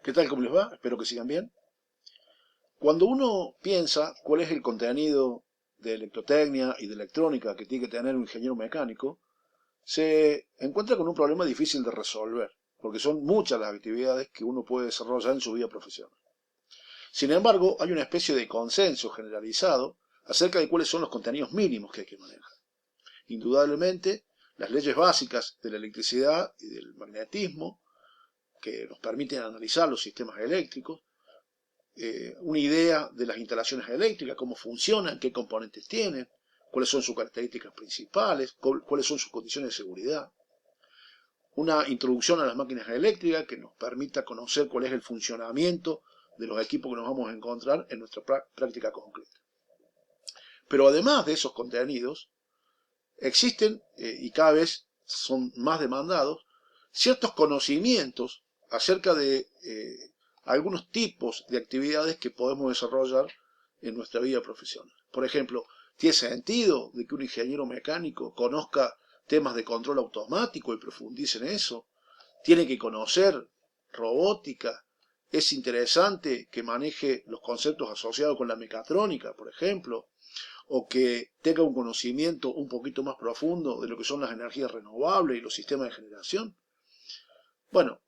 ¿Qué tal? ¿Cómo les va? Espero que sigan bien. Cuando uno piensa cuál es el contenido de electrotecnia y de electrónica que tiene que tener un ingeniero mecánico, se encuentra con un problema difícil de resolver, porque son muchas las actividades que uno puede desarrollar en su vida profesional. Sin embargo, hay una especie de consenso generalizado acerca de cuáles son los contenidos mínimos que hay que manejar. Indudablemente, las leyes básicas de la electricidad y del magnetismo, que nos permiten analizar los sistemas eléctricos, una idea de las instalaciones eléctricas, cómo funcionan, qué componentes tienen, cuáles son sus características principales, cuáles son sus condiciones de seguridad. Una introducción a las máquinas eléctricas que nos permita conocer cuál es el funcionamiento de los equipos que nos vamos a encontrar en nuestra práctica concreta. Pero además de esos contenidos, existen, y cada vez son más demandados, ciertos conocimientos acerca de algunos tipos de actividades que podemos desarrollar en nuestra vida profesional. Por ejemplo, ¿tiene sentido de que un ingeniero mecánico conozca temas de control automático y profundice en eso? ¿Tiene que conocer robótica? ¿Es interesante que maneje los conceptos asociados con la mecatrónica, por ejemplo? ¿O que tenga un conocimiento un poquito más profundo de lo que son las energías renovables y los sistemas de generación? Bueno,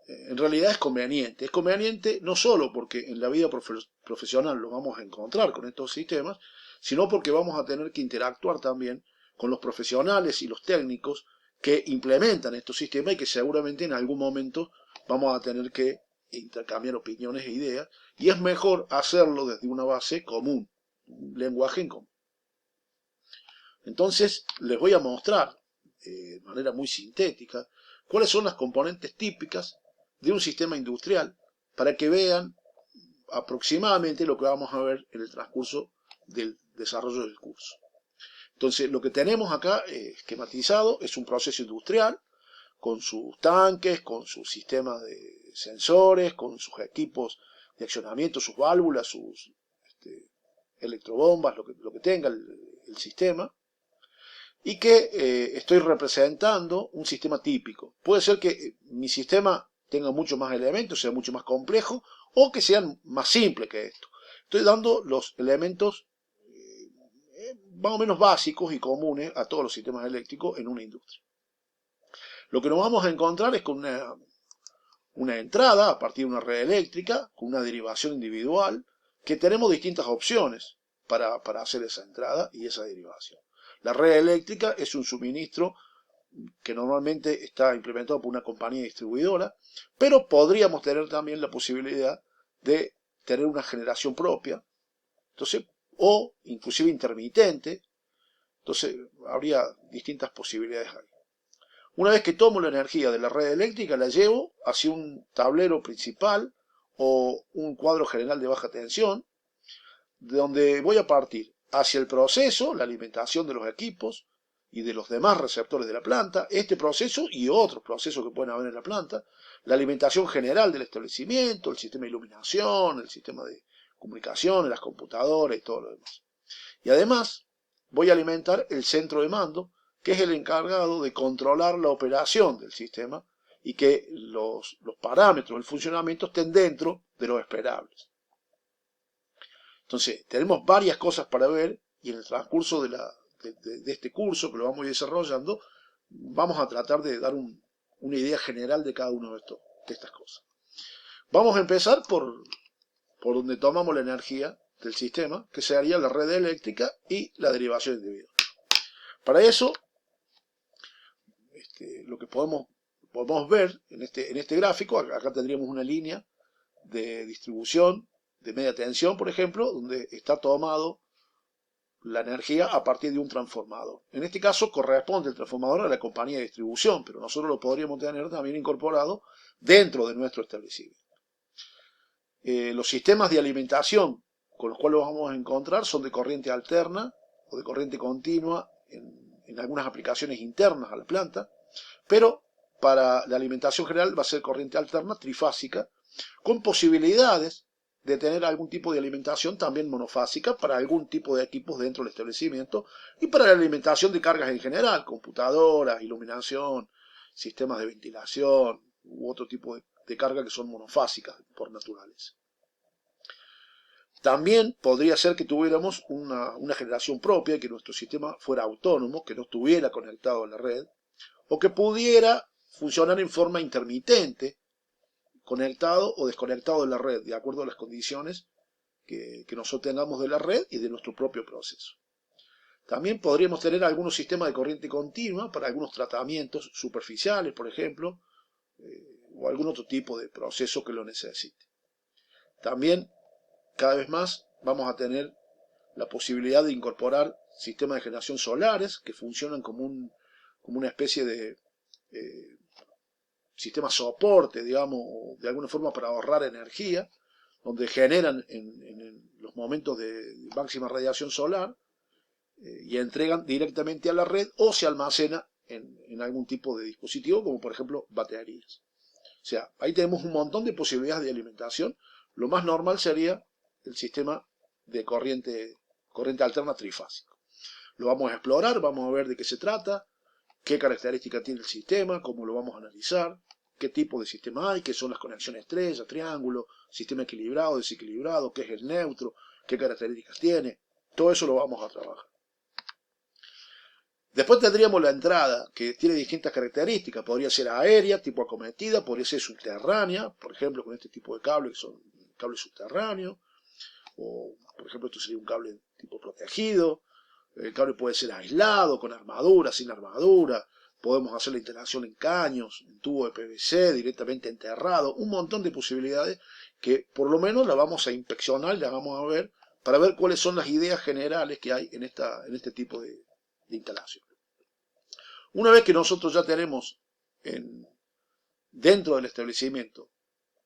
en realidad es conveniente. Es conveniente no solo porque en la vida profesional lo vamos a encontrar con estos sistemas, sino porque vamos a tener que interactuar también con los profesionales y los técnicos que implementan estos sistemas y que seguramente en algún momento vamos a tener que intercambiar opiniones e ideas, y es mejor hacerlo desde una base común, un lenguaje en común. Entonces les voy a mostrar de manera muy sintética cuáles son las componentes típicas de un sistema industrial para que vean aproximadamente lo que vamos a ver en el transcurso del desarrollo del curso. Entonces, lo que tenemos acá esquematizado es un proceso industrial con sus tanques, con sus sistemas de sensores, con sus equipos de accionamiento, sus válvulas, sus electrobombas, lo que tenga el sistema, y que estoy representando un sistema típico. Puede ser que mi sistema tenga muchos más elementos, sea mucho más complejo, o que sean más simples que esto. Estoy dando los elementos más o menos básicos y comunes a todos los sistemas eléctricos en una industria. Lo que nos vamos a encontrar es con una entrada a partir de una red eléctrica, con una derivación individual, que tenemos distintas opciones para hacer esa entrada y esa derivación. La red eléctrica es un suministro que normalmente está implementado por una compañía distribuidora, pero podríamos tener también la posibilidad de tener una generación propia, entonces, o inclusive intermitente. Entonces habría distintas posibilidades ahí. Una vez que tomo la energía de la red eléctrica, la llevo hacia un tablero principal o un cuadro general de baja tensión, donde voy a partir hacia el proceso, la alimentación de los equipos y de los demás receptores de la planta, este proceso y otros procesos que pueden haber en la planta, la alimentación general del establecimiento, el sistema de iluminación, el sistema de comunicación, las computadoras y todo lo demás. Y además voy a alimentar el centro de mando, que es el encargado de controlar la operación del sistema y que los parámetros del funcionamiento estén dentro de los esperables. Entonces, tenemos varias cosas para ver y en el transcurso de este curso que lo vamos a ir desarrollando, vamos a tratar de dar una idea general de cada uno de estas cosas. Vamos a empezar por donde tomamos la energía del sistema, que sería la red eléctrica y la derivación individual. Para eso, lo que podemos ver en este gráfico, acá tendríamos una línea de distribución de media tensión, por ejemplo, donde está tomado la energía a partir de un transformador. En este caso corresponde el transformador a la compañía de distribución, pero nosotros lo podríamos tener también incorporado dentro de nuestro establecimiento. Los sistemas de alimentación con los cuales vamos a encontrar son de corriente alterna o de corriente continua en algunas aplicaciones internas a la planta, pero para la alimentación general va a ser corriente alterna trifásica, con posibilidades de tener algún tipo de alimentación también monofásica para algún tipo de equipos dentro del establecimiento y para la alimentación de cargas en general, computadoras, iluminación, sistemas de ventilación u otro tipo de carga que son monofásicas por naturaleza. También podría ser que tuviéramos una generación propia, que nuestro sistema fuera autónomo, que no estuviera conectado a la red, o que pudiera funcionar en forma intermitente, conectado o desconectado de la red, de acuerdo a las condiciones que nosotros tengamos de la red y de nuestro propio proceso. También podríamos tener algunos sistemas de corriente continua para algunos tratamientos superficiales, por ejemplo, o algún otro tipo de proceso que lo necesite. También, cada vez más, vamos a tener la posibilidad de incorporar sistemas de generación solares que funcionan como una especie de sistema soporte, digamos, de alguna forma para ahorrar energía, donde generan en los momentos de máxima radiación solar y entregan directamente a la red o se almacena en algún tipo de dispositivo, como por ejemplo baterías. O sea, ahí tenemos un montón de posibilidades de alimentación. Lo más normal sería el sistema de corriente alterna trifásico. Lo vamos a explorar, vamos a ver de qué se trata, qué características tiene el sistema, cómo lo vamos a analizar, qué tipo de sistema hay, qué son las conexiones estrella, triángulo, sistema equilibrado, desequilibrado, qué es el neutro, qué características tiene. Todo eso lo vamos a trabajar. Después tendríamos la entrada, que tiene distintas características. Podría ser aérea, tipo acometida, podría ser subterránea, por ejemplo, con este tipo de cables que son cables subterráneos. O, por ejemplo, esto sería un cable tipo protegido. El cable puede ser aislado, con armadura, sin armadura. Podemos hacer la instalación en caños, en tubo de PVC, directamente enterrado. Un montón de posibilidades que por lo menos la vamos a inspeccionar y la vamos a ver para ver cuáles son las ideas generales que hay en este tipo de instalación. Una vez que nosotros ya tenemos dentro del establecimiento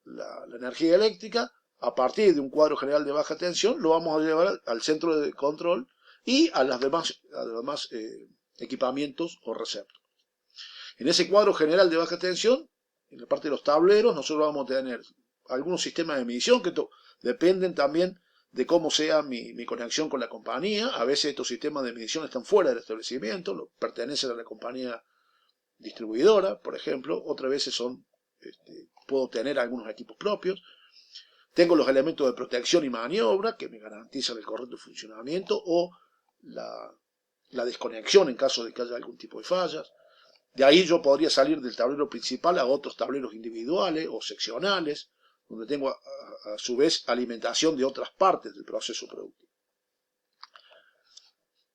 la energía eléctrica, a partir de un cuadro general de baja tensión, lo vamos a llevar al centro de control y a los demás equipamientos o receptores. En ese cuadro general de baja tensión, en la parte de los tableros, nosotros vamos a tener algunos sistemas de medición que dependen también de cómo sea mi conexión con la compañía. A veces estos sistemas de medición están fuera del establecimiento, pertenecen a la compañía distribuidora, por ejemplo. Otras veces puedo tener algunos equipos propios. Tengo los elementos de protección y maniobra que me garantizan el correcto funcionamiento o la desconexión en caso de que haya algún tipo de fallas. De ahí yo podría salir del tablero principal a otros tableros individuales o seccionales, donde tengo a su vez alimentación de otras partes del proceso productivo.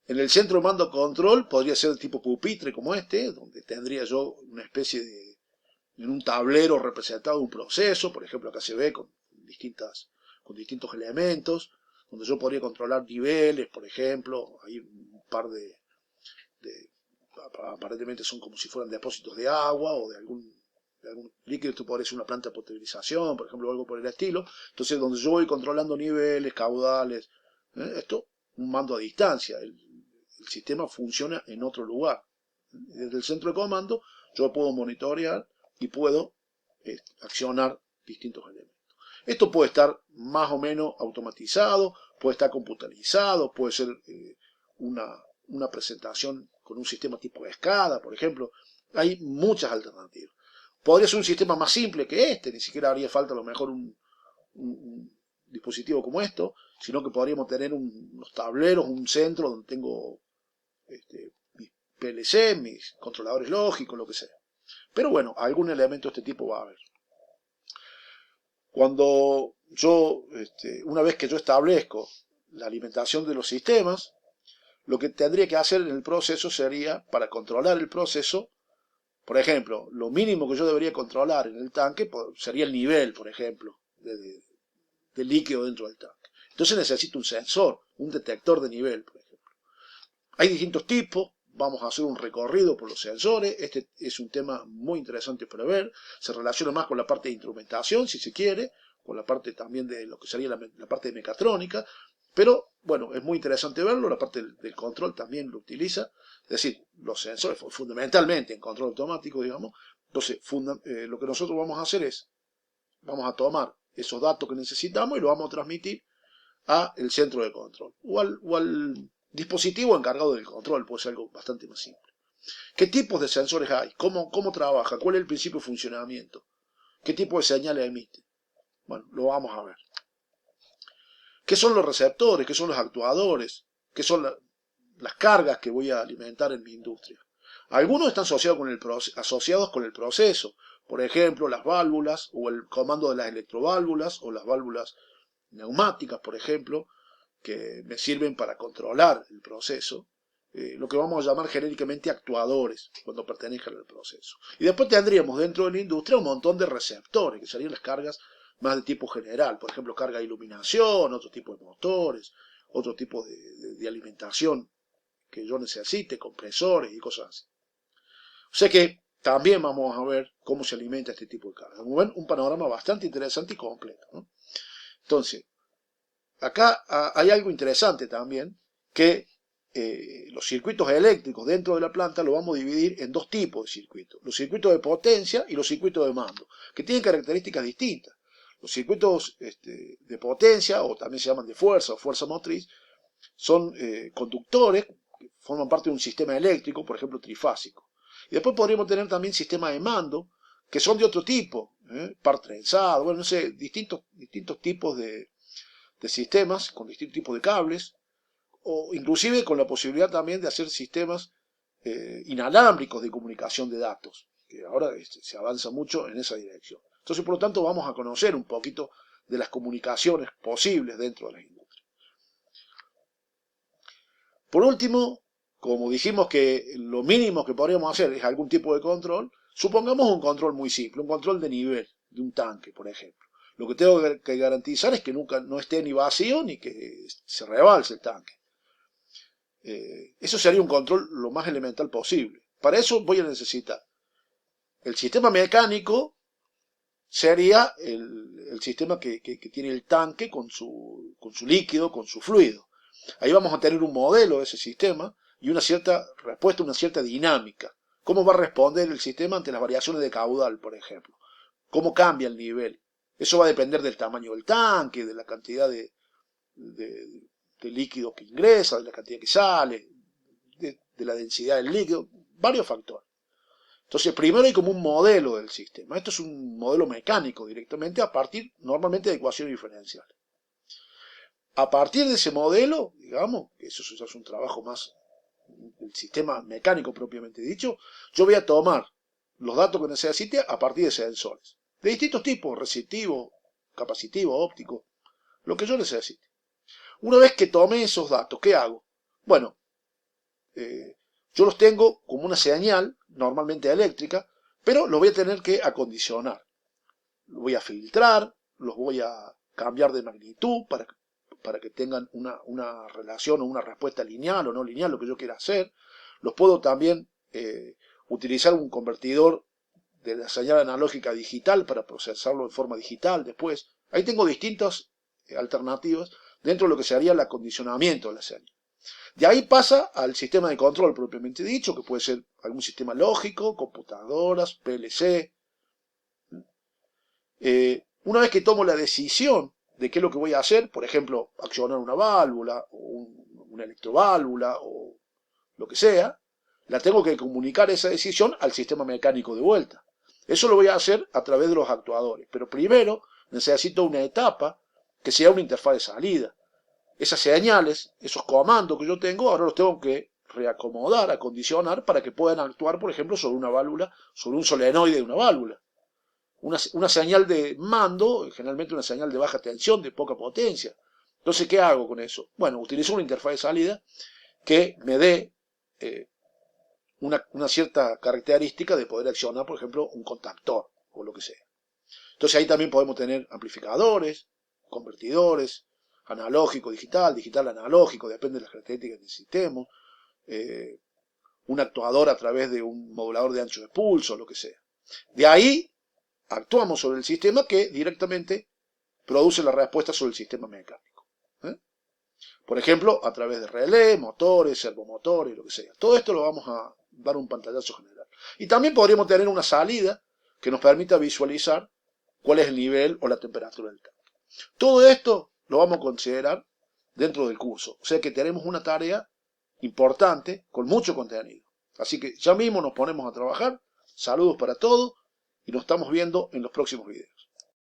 En el centro de mando control podría ser de tipo pupitre como este, donde tendría yo una especie en un tablero representado un proceso, por ejemplo acá se ve con distintos elementos, donde yo podría controlar niveles, por ejemplo. Hay un par de aparentemente son como si fueran depósitos de agua o de algún líquido. Esto podría ser una planta de potabilización, por ejemplo, o algo por el estilo. Entonces, donde yo voy controlando niveles, caudales, esto, un mando a distancia. El sistema funciona en otro lugar. Desde el centro de comando, yo puedo monitorear y puedo accionar distintos elementos. Esto puede estar más o menos automatizado, puede estar computarizado, puede ser una presentación con un sistema tipo SCADA, por ejemplo. Hay muchas alternativas. Podría ser un sistema más simple que este, ni siquiera haría falta a lo mejor un dispositivo como esto, sino que podríamos tener unos tableros, un centro donde tengo mis PLC, mis controladores lógicos, lo que sea. Pero bueno, algún elemento de este tipo va a haber. Cuando una vez que yo establezco la alimentación de los sistemas, lo que tendría que hacer en el proceso sería, para controlar el proceso, por ejemplo, lo mínimo que yo debería controlar en el tanque sería el nivel, por ejemplo, de líquido dentro del tanque. Entonces necesito un sensor, un detector de nivel, por ejemplo. Hay distintos tipos, vamos a hacer un recorrido por los sensores. Este es un tema muy interesante para ver, se relaciona más con la parte de instrumentación, si se quiere, con la parte también de lo que sería la parte de mecatrónica, pero bueno, es muy interesante verlo. La parte del control también lo utiliza, es decir, los sensores fundamentalmente en control automático, digamos. Entonces, lo que nosotros vamos a hacer es, vamos a tomar esos datos que necesitamos y lo vamos a transmitir al centro de control o al dispositivo encargado del control. Puede ser algo bastante más simple. ¿Qué tipos de sensores hay? ¿Cómo trabaja? ¿Cuál es el principio de funcionamiento? ¿Qué tipo de señales emite? Bueno, lo vamos a ver. ¿Qué son los receptores? ¿Qué son los actuadores? ¿Qué son las cargas que voy a alimentar en mi industria? Algunos están asociados con el proceso. Por ejemplo, las válvulas o el comando de las electroválvulas o las válvulas neumáticas, por ejemplo, que me sirven para controlar el proceso. Lo que vamos a llamar genéricamente actuadores cuando pertenezcan al proceso. Y después tendríamos dentro de la industria un montón de receptores, que serían las cargas más de tipo general, por ejemplo, carga de iluminación, otro tipo de motores, otro tipo de alimentación que yo necesite, compresores y cosas así. O sea que también vamos a ver cómo se alimenta este tipo de carga. Como ven, un panorama bastante interesante y completo, ¿no? Entonces, acá hay algo interesante también, que los circuitos eléctricos dentro de la planta lo vamos a dividir en dos tipos de circuitos. Los circuitos de potencia y los circuitos de mando, que tienen características distintas. Los circuitos de potencia, o también se llaman de fuerza o fuerza motriz, son conductores que forman parte de un sistema eléctrico, por ejemplo, trifásico. Y después podríamos tener también sistemas de mando, que son de otro tipo, par trenzado, bueno, no sé, distintos tipos de sistemas con distintos tipos de cables, o inclusive con la posibilidad también de hacer sistemas inalámbricos de comunicación de datos, que ahora se avanza mucho en esa dirección. Entonces, por lo tanto, vamos a conocer un poquito de las comunicaciones posibles dentro de la industria. Por último, como dijimos que lo mínimo que podríamos hacer es algún tipo de control, supongamos un control muy simple, un control de nivel de un tanque, por ejemplo. Lo que tengo que garantizar es que nunca no esté ni vacío ni que se rebalse el tanque. Eso sería un control lo más elemental posible. Para eso voy a necesitar el sistema mecánico, sería el sistema que tiene el tanque con su líquido, con su fluido. Ahí vamos a tener un modelo de ese sistema y una cierta respuesta, una cierta dinámica. ¿Cómo va a responder el sistema ante las variaciones de caudal, por ejemplo? ¿Cómo cambia el nivel? Eso va a depender del tamaño del tanque, de la cantidad de líquido que ingresa, de la cantidad que sale, de la densidad del líquido, varios factores. Entonces, primero hay como un modelo del sistema. Esto es un modelo mecánico directamente a partir normalmente de ecuaciones diferenciales. A partir de ese modelo, digamos, que eso es un trabajo más del sistema mecánico propiamente dicho, yo voy a tomar los datos que necesite a partir de sensores. De distintos tipos, receptivo, capacitivo, óptico, lo que yo necesite. Una vez que tome esos datos, ¿qué hago? Bueno, yo los tengo como una señal, normalmente eléctrica, pero los voy a tener que acondicionar. Los voy a filtrar, los voy a cambiar de magnitud para que tengan una relación o una respuesta lineal o no lineal, lo que yo quiera hacer. Los puedo también utilizar un convertidor de la señal analógica a digital para procesarlo en forma digital después. Ahí tengo distintas alternativas dentro de lo que sería el acondicionamiento de la señal. De ahí pasa al sistema de control propiamente dicho, que puede ser algún sistema lógico, computadoras, PLC. Una vez que tomo la decisión de qué es lo que voy a hacer, por ejemplo, accionar una válvula o una electroválvula o lo que sea, la tengo que comunicar esa decisión al sistema mecánico de vuelta. Eso lo voy a hacer a través de los actuadores, pero primero necesito una etapa que sea una interfaz de salida. Esas señales, esos comandos que yo tengo, ahora los tengo que reacomodar, acondicionar para que puedan actuar, por ejemplo, sobre una válvula, sobre un solenoide de una válvula. Una señal de mando, generalmente una señal de baja tensión, de poca potencia. Entonces, ¿qué hago con eso? Bueno, utilizo una interfaz de salida que me dé una cierta característica de poder accionar, por ejemplo, un contactor o lo que sea. Entonces ahí también podemos tener amplificadores, convertidores, analógico, digital, digital analógico, depende de las características que necesitemos, un actuador a través de un modulador de ancho de pulso, lo que sea. De ahí actuamos sobre el sistema que directamente produce la respuesta sobre el sistema mecánico. Por ejemplo, a través de relé, motores, servomotores, lo que sea. Todo esto lo vamos a dar un pantallazo general. Y también podríamos tener una salida que nos permita visualizar cuál es el nivel o la temperatura del tanque. Todo esto lo vamos a considerar dentro del curso. O sea que tenemos una tarea importante con mucho contenido. Así que ya mismo nos ponemos a trabajar. Saludos para todos y nos estamos viendo en los próximos videos.